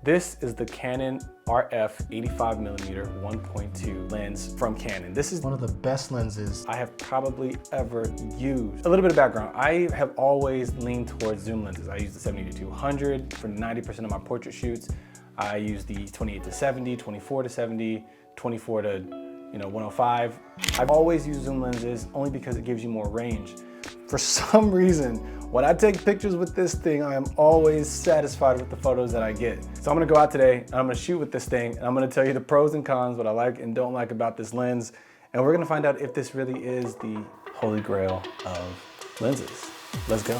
This is the Canon RF 85mm 1.2 lens from Canon. This is one of the best lenses I have probably ever used. A little bit of background, I have always leaned towards zoom lenses. I use the 70-200 for 90% of my portrait shoots. I use the 28-70, 24-70, 24 to 105. I've always used zoom lenses only because it gives you more range. For some reason, when I take pictures with this thing, I am always satisfied with the photos that I get. So I'm gonna go out today and I'm gonna shoot with this thing and I'm gonna tell you the pros and cons, what I like and don't like about this lens. And we're gonna find out if this really is the holy grail of lenses. Let's go.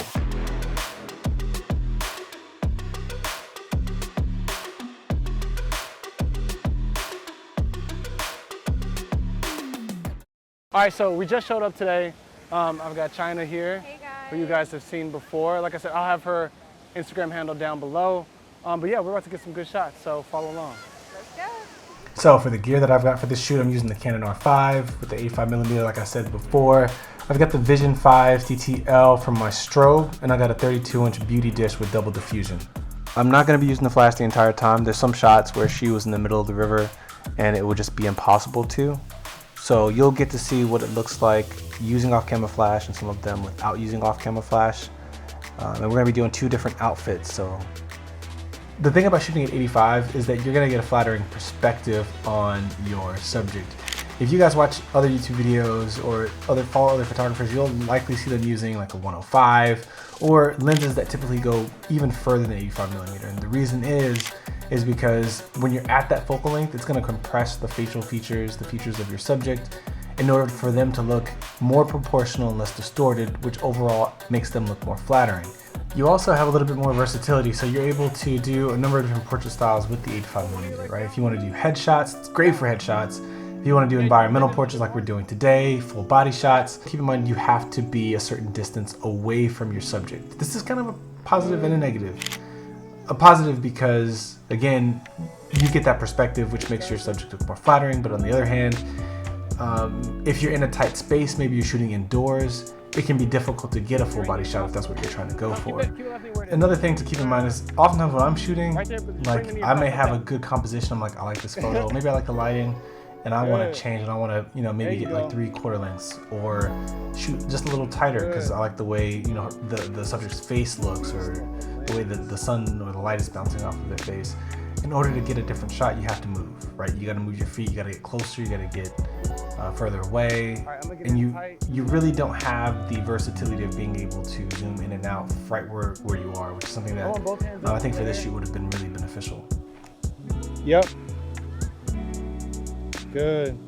All right, so we just showed up today. I've got China here, hey guys, who you guys have seen before. Like I said, I'll have her Instagram handle down below. But yeah, we're about to get some good shots, so follow along. let's go. So for the gear that I've got for this shoot, I'm using the Canon R5 with the 85mm, like I said before. I've got the Vision 5 TTL from my strobe, and I got a 32-inch beauty dish with double diffusion. I'm not gonna be using the flash the entire time. There's some shots where she was in the middle of the river and it would just be impossible to. So you'll get to see what it looks like using off-camera flash and some of them without using off-camera flash. And we're gonna be doing two different outfits. So the thing about shooting at 85 is that you're gonna get a flattering perspective on your subject. If you guys watch other YouTube videos or follow other photographers, you'll likely see them using like a 105 or lenses that typically go even further than 85mm. And the reason is because when you're at that focal length, it's gonna compress the facial features, the features of your subject, in order for them to look more proportional and less distorted, which overall makes them look more flattering. You also have a little bit more versatility, so you're able to do a number of different portrait styles with the 85mm, right? If you wanna do headshots, it's great for headshots. If you wanna do environmental portraits like we're doing today, full body shots, keep in mind you have to be a certain distance away from your subject. This is kind of a positive and a negative. A positive because, again, you get that perspective which makes your subject look more flattering, but on the other hand, if you're in a tight space, maybe you're shooting indoors, it can be difficult to get a full body shot if that's what you're trying to go for. Another thing to keep in mind is oftentimes when I'm shooting, like I may have a good composition, I'm like, I like this photo, maybe I like the lighting, and I want to change and I want to, maybe get like 3/4 lengths or shoot just a little tighter because I like the way, the subject's face looks or the way that the sun or the light is bouncing off of their face. In order to get a different shot, you have to move, right? You got to move your feet, you got to get closer, you got to get further away, and you really don't have the versatility of being able to zoom in and out right where you are, which is something that I think for this shoot would have been really beneficial. Yep. Good.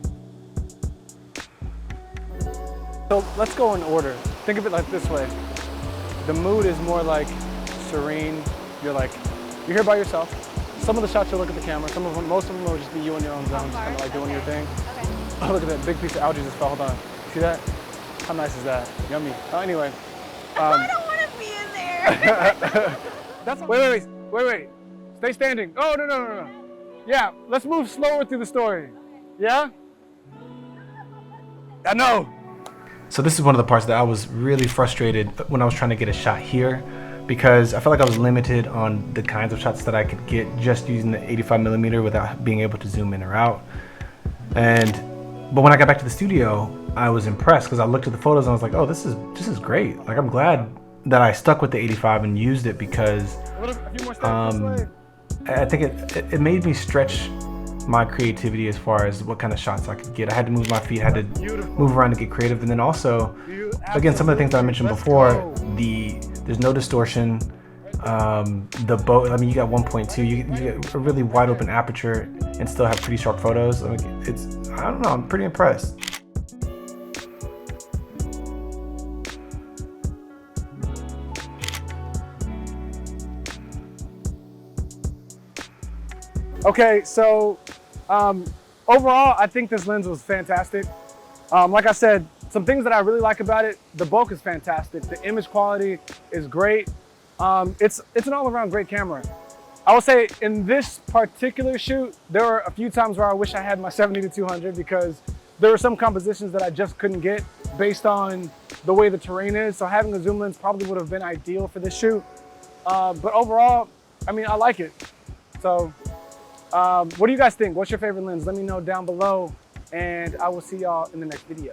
So let's go in order. Think of it like this way. The mood is more like serene. You're here by yourself. Some of the shots you'll look at the camera. Most of them will just be you in your own zone, just kind of like doing your thing. Okay. Oh, look at that big piece of algae just fell. Hold on. See that? How nice is that? Yummy. Anyway. I don't want to be in there. Wait. Stay standing. Oh, no. Yeah, let's move slower through the story. Yeah? I know. So this is one of the parts that I was really frustrated when I was trying to get a shot here, because I felt like I was limited on the kinds of shots that I could get just using the 85mm without being able to zoom in or out. But when I got back to the studio, I was impressed because I looked at the photos and I was like, oh, this is great. Like, I'm glad that I stuck with the 85 and used it because I think it made me stretch my creativity as far as what kind of shots I could get. I had to move my feet, had to move around to get creative, and then also, again, some of the things that I mentioned before, there's no distortion. The bow, I mean, you got 1.2, you get a really wide open aperture and still have pretty sharp photos. I don't know, I'm pretty impressed. Okay, so overall, I think this lens was fantastic. Like I said, some things that I really like about it, the bulk is fantastic. The image quality is great. It's an all-around great camera. I will say in this particular shoot, there were a few times where I wish I had my 70-200 because there were some compositions that I just couldn't get based on the way the terrain is. So having a zoom lens probably would have been ideal for this shoot. But overall, I mean, I like it. So what do you guys think? What's your favorite lens? Let me know down below, and I will see y'all in the next video.